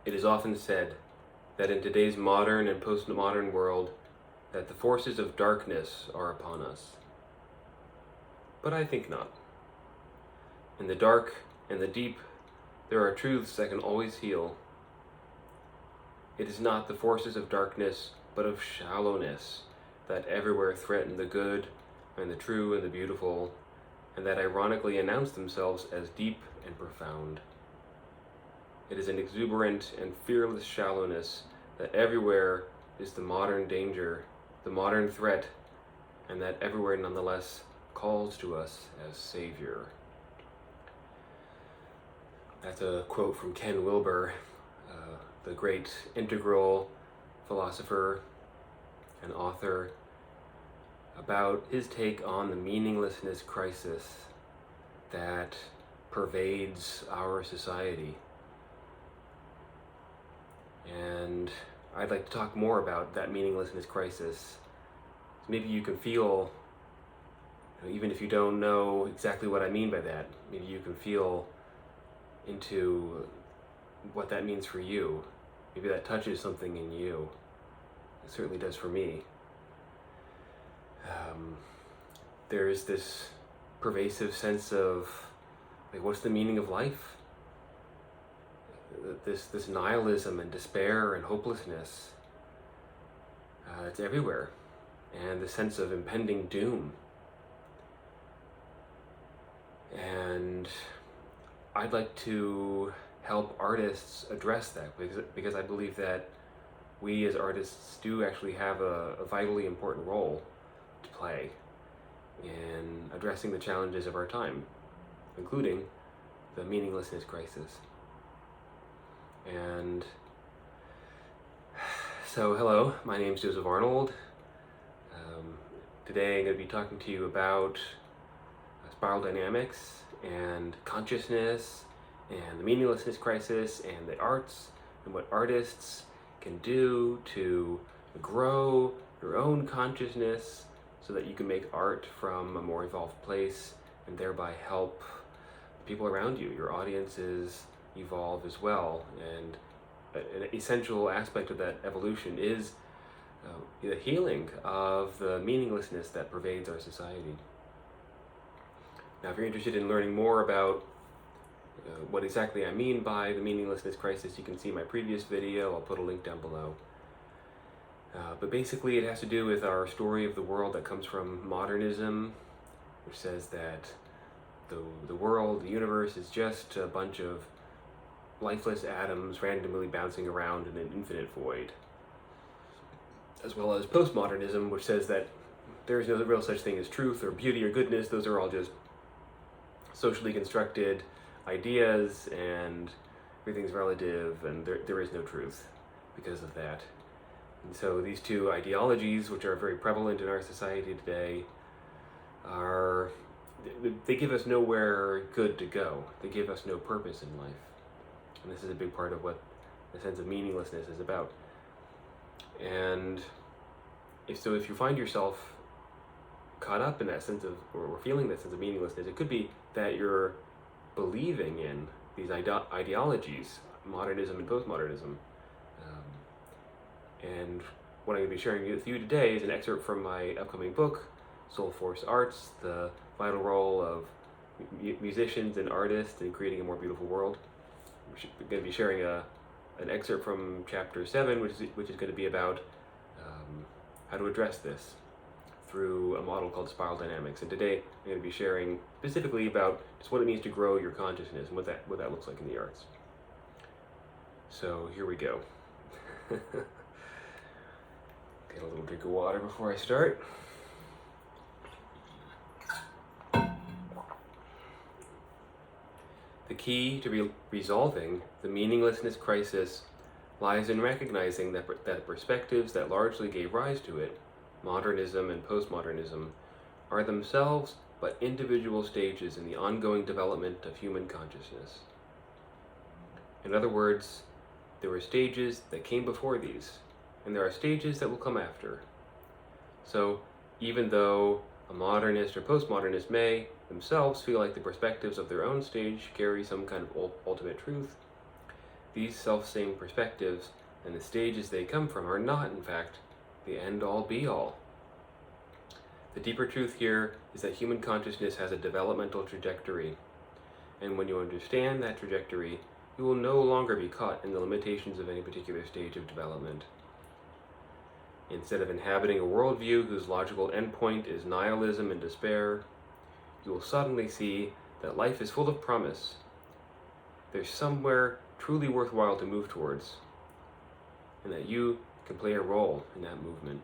It is often said that in today's modern and postmodern world, that the forces of darkness are upon us. But I think not. In the dark and the deep, there are truths that can always heal. It is not the forces of darkness, but of shallowness, that everywhere threaten the good and the true and the beautiful, and that ironically announce themselves as deep and profound. It is an exuberant and fearless shallowness that everywhere is the modern danger, the modern threat, and that everywhere nonetheless calls to us as Savior. That's a quote from Ken Wilber, the great integral philosopher and author, about his take on the meaninglessness crisis that pervades our society. And I'd like to talk more about that meaninglessness crisis. Maybe you can feel, even if you don't know exactly what I mean by that, maybe you can feel into what that means for you. Maybe that touches something in you. It certainly does for me. There's this pervasive sense of, like, what's the meaning of life? This nihilism and despair and hopelessness. It's everywhere. And the sense of impending doom. And I'd like to help artists address that, because I believe that we as artists do actually have a vitally important role to play in addressing the challenges of our time, including the meaninglessness crisis. And so, hello, my name's Joseph Arnold. Today I'm going to be talking to you about spiral dynamics and consciousness and the meaninglessness crisis and the arts and what artists can do to grow your own consciousness so that you can make art from a more evolved place and thereby help people around you, your audiences, evolve as well. And an essential aspect of that evolution is the healing of the meaninglessness that pervades our society. Now, if you're interested in learning more about what exactly I mean by the meaninglessness crisis, you can see my previous video. I'll put a link down below. But basically it has to do with our story of the world that comes from modernism, which says that the world, the universe, is just a bunch of lifeless atoms randomly bouncing around in an infinite void. As well as postmodernism, which says that there is no real such thing as truth or beauty or goodness. Those are all just socially constructed ideas, and everything's relative, and there is no truth because of that. And so these two ideologies, which are very prevalent in our society today, they give us nowhere good to go. They give us no purpose in life. And this is a big part of what the sense of meaninglessness is about. And if you find yourself caught up in that sense of, or feeling that sense of meaninglessness, it could be that you're believing in these ideologies, modernism and postmodernism. And what I'm going to be sharing with you today is an excerpt from my upcoming book, Soulforce Arts, the vital role of musicians and artists in creating a more beautiful world. We're going to be sharing an excerpt from chapter 7, which is going to be about how to address this through a model called spiral dynamics. And today I'm going to be sharing specifically about just what it means to grow your consciousness and what that looks like in the arts. So here we go. Get a little drink of water before I start. The key to resolving the meaninglessness crisis lies in recognizing that perspectives that largely gave rise to it, modernism and postmodernism, are themselves but individual stages in the ongoing development of human consciousness. In other words, there were stages that came before these, and there are stages that will come after. So, even though a modernist or postmodernist may themselves feel like the perspectives of their own stage carry some kind of ultimate truth, these self-same perspectives and the stages they come from are not, in fact, the end-all be-all. The deeper truth here is that human consciousness has a developmental trajectory, and when you understand that trajectory, you will no longer be caught in the limitations of any particular stage of development. Instead of inhabiting a worldview whose logical endpoint is nihilism and despair, you will suddenly see that life is full of promise. There's somewhere truly worthwhile to move towards, and that you can play a role in that movement.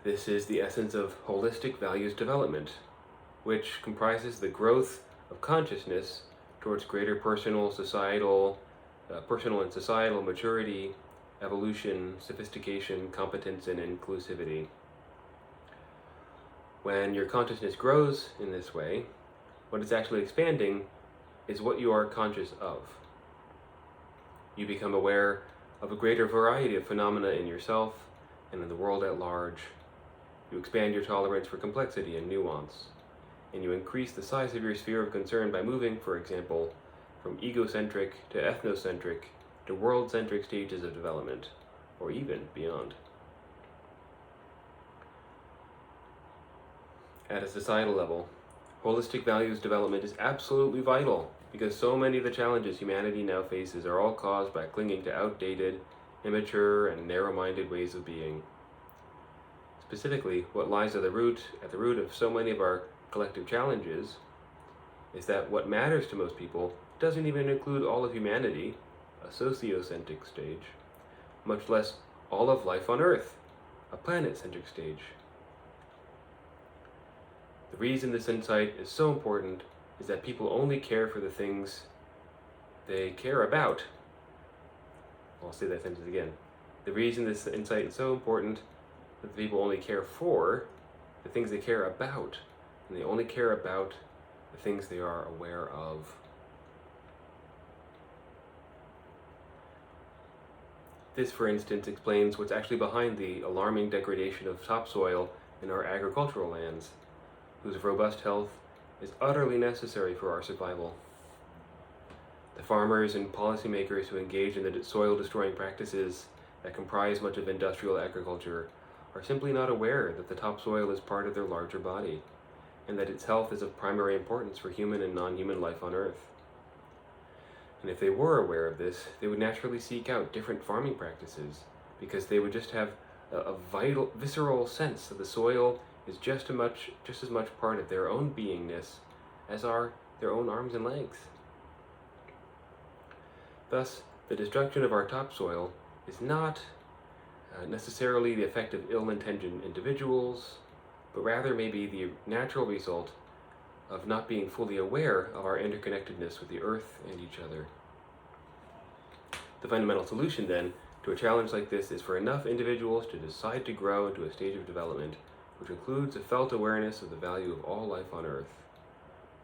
This is the essence of holistic values development, which comprises the growth of consciousness towards greater personal and societal maturity, evolution, sophistication, competence, and inclusivity. When your consciousness grows in this way, what it's actually expanding is what you are conscious of. You become aware of a greater variety of phenomena in yourself and in the world at large. You expand your tolerance for complexity and nuance, and you increase the size of your sphere of concern by moving, for example, from egocentric to ethnocentric to world-centric stages of development, or even beyond. At a societal level, holistic values development is absolutely vital because so many of the challenges humanity now faces are all caused by clinging to outdated, immature, and narrow-minded ways of being. Specifically, what lies at the root of so many of our collective challenges is that what matters to most people doesn't even include all of humanity, a sociocentric stage, much less all of life on Earth, a planet-centric stage. The reason this insight is so important is that people only care for the things they care about. I'll say that sentence again. The reason this insight is so important is that people only care for the things they care about, and they only care about the things they are aware of. This, for instance, explains what's actually behind the alarming degradation of topsoil in our agricultural lands, whose robust health is utterly necessary for our survival. The farmers and policymakers who engage in the soil-destroying practices that comprise much of industrial agriculture are simply not aware that the topsoil is part of their larger body, and that its health is of primary importance for human and non-human life on Earth. And if they were aware of this, they would naturally seek out different farming practices, because they would just have a visceral sense that the soil is just as much part of their own beingness as are their own arms and legs. Thus, the destruction of our topsoil is not necessarily the effect of ill-intentioned individuals, but rather may be the natural result of not being fully aware of our interconnectedness with the earth and each other. The fundamental solution, then, to a challenge like this is for enough individuals to decide to grow into a stage of development which includes a felt awareness of the value of all life on Earth,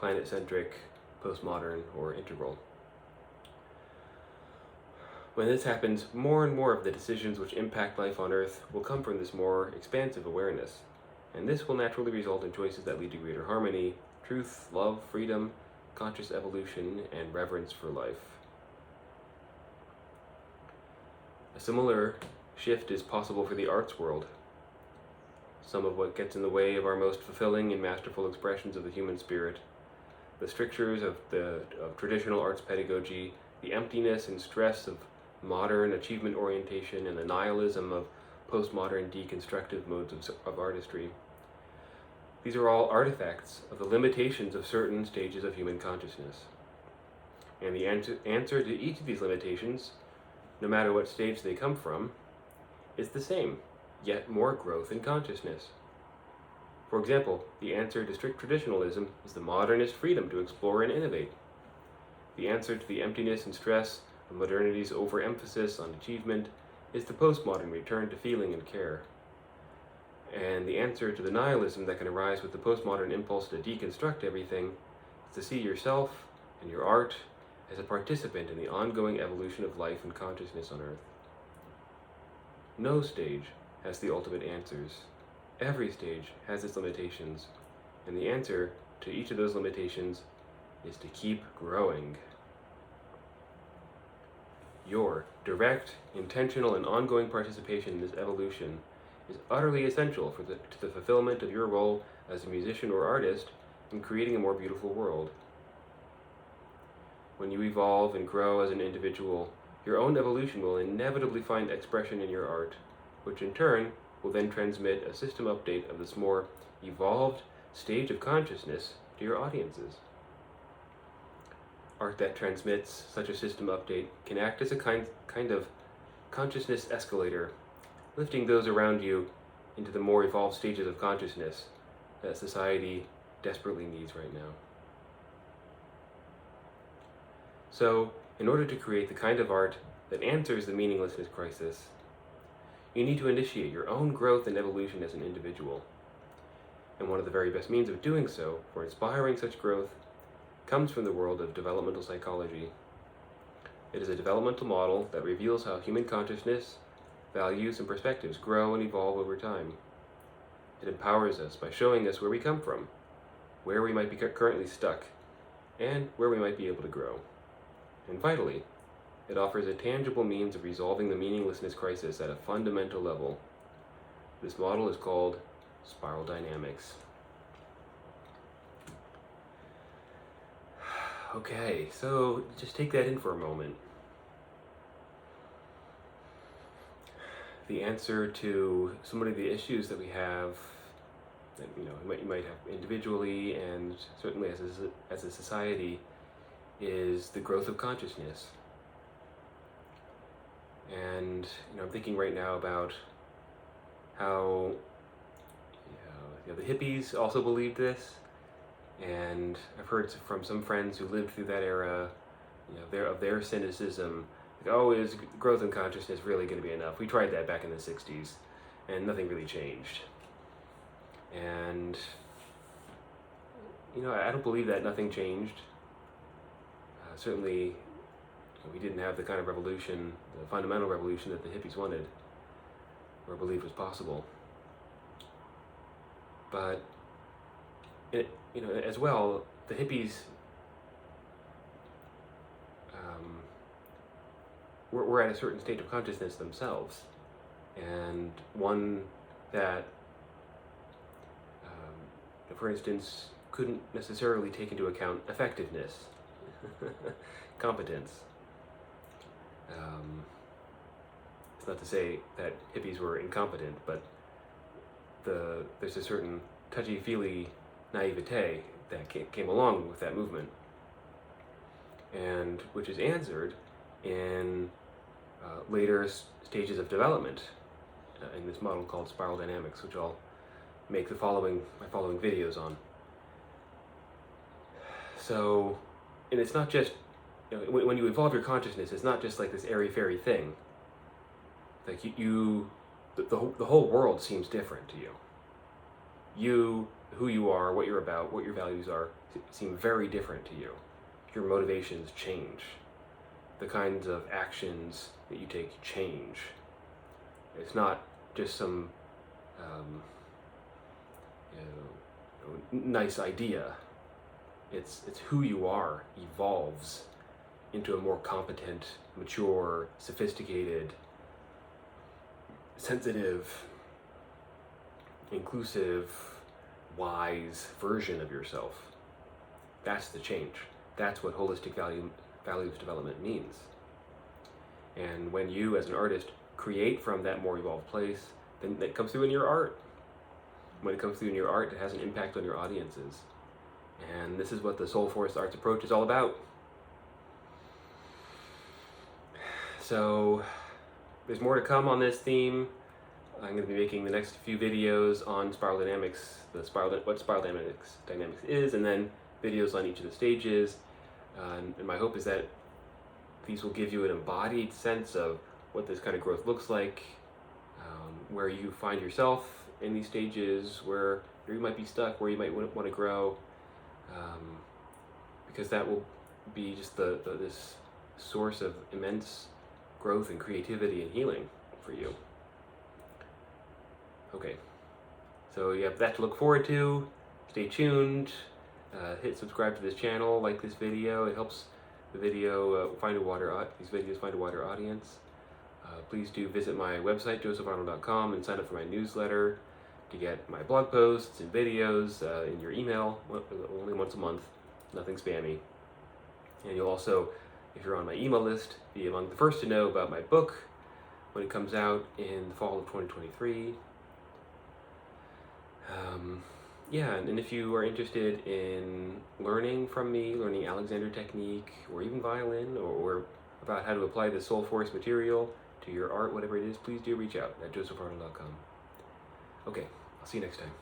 planet-centric, postmodern, or integral. When this happens, more and more of the decisions which impact life on Earth will come from this more expansive awareness, and this will naturally result in choices that lead to greater harmony, truth, love, freedom, conscious evolution, and reverence for life. A similar shift is possible for the arts world. Some of what gets in the way of our most fulfilling and masterful expressions of the human spirit, the strictures of traditional arts pedagogy, the emptiness and stress of modern achievement orientation, and the nihilism of postmodern deconstructive modes of artistry. These are all artifacts of the limitations of certain stages of human consciousness. And the answer to each of these limitations, no matter what stage they come from, is the same, yet more growth in consciousness. For example, the answer to strict traditionalism is the modernist freedom to explore and innovate. The answer to the emptiness and stress of modernity's overemphasis on achievement is the postmodern return to feeling and care. And the answer to the nihilism that can arise with the postmodern impulse to deconstruct everything is to see yourself and your art as a participant in the ongoing evolution of life and consciousness on Earth. No stage has the ultimate answers. Every stage has its limitations, and the answer to each of those limitations is to keep growing. Your direct, intentional, and ongoing participation in this evolution is utterly essential to the fulfillment of your role as a musician or artist in creating a more beautiful world. When you evolve and grow as an individual, your own evolution will inevitably find expression in your art, which in turn will then transmit a system update of this more evolved stage of consciousness to your audiences. Art that transmits such a system update can act as a kind of consciousness escalator, lifting those around you into the more evolved stages of consciousness that society desperately needs right now. So, in order to create the kind of art that answers the meaninglessness crisis, you need to initiate your own growth and evolution as an individual. And one of the very best means of doing so, for inspiring such growth, comes from the world of developmental psychology. It is a developmental model that reveals how human consciousness, values, and perspectives grow and evolve over time. It empowers us by showing us where we come from, where we might be currently stuck, and where we might be able to grow. And vitally, it offers a tangible means of resolving the meaninglessness crisis at a fundamental level. This model is called spiral dynamics. Okay, so just take that in for a moment. The answer to so many of the issues that we have, that you might have individually and certainly as a society, is the growth of consciousness. And I'm thinking right now about how the hippies also believed this, and I've heard from some friends who lived through that era, of their cynicism. Like, oh, is growth in consciousness really going to be enough? We tried that back in the 60s, and nothing really changed. And I don't believe that nothing changed. Certainly, we didn't have the kind of revolution, the fundamental revolution that the hippies wanted, or believed was possible. But as well, the hippies were at a certain state of consciousness themselves, and one that, for instance, couldn't necessarily take into account effectiveness, competence. It's not to say that hippies were incompetent, but there's a certain touchy-feely naivete that came along with that movement, and which is answered in later stages of development in this model called spiral dynamics, which I'll make my following videos on. So, and it's not just, when you evolve your consciousness, it's not just like this airy-fairy thing. Like the whole world seems different to you. You, who you are, what you're about, what your values are, seem very different to you. Your motivations change. The kinds of actions that you take change. It's not just some nice idea. It's who you are evolves into a more competent, mature, sophisticated, sensitive, inclusive, wise version of yourself. That's the change. That's what holistic values development means. And when you, as an artist, create from that more evolved place, then that comes through in your art. When it comes through in your art, it has an impact on your audiences. And this is what the Soulforce arts approach is all about. So, there's more to come on this theme. I'm going to be making the next few videos on spiral dynamics, what spiral dynamics is, and then videos on each of the stages. And my hope is that these will give you an embodied sense of what this kind of growth looks like, where you find yourself in these stages, where you might be stuck, where you might want to grow, because that will be just this source of immense growth and creativity and healing for you. Okay, so you have that to look forward to. Stay tuned. Hit subscribe to this channel, like this video. It helps the video these videos find a wider audience. Please do visit my website, josepharnold.com, and sign up for my newsletter to get my blog posts and videos in your email, only once a month, nothing spammy. And you'll also, if you're on my email list, be among the first to know about my book when it comes out in the fall of 2023. Yeah, and if you are interested in learning from me, learning Alexander technique, or even violin, or about how to apply the Soulforce material to your art, whatever it is, please do reach out at josepharnold.com. Okay, I'll see you next time.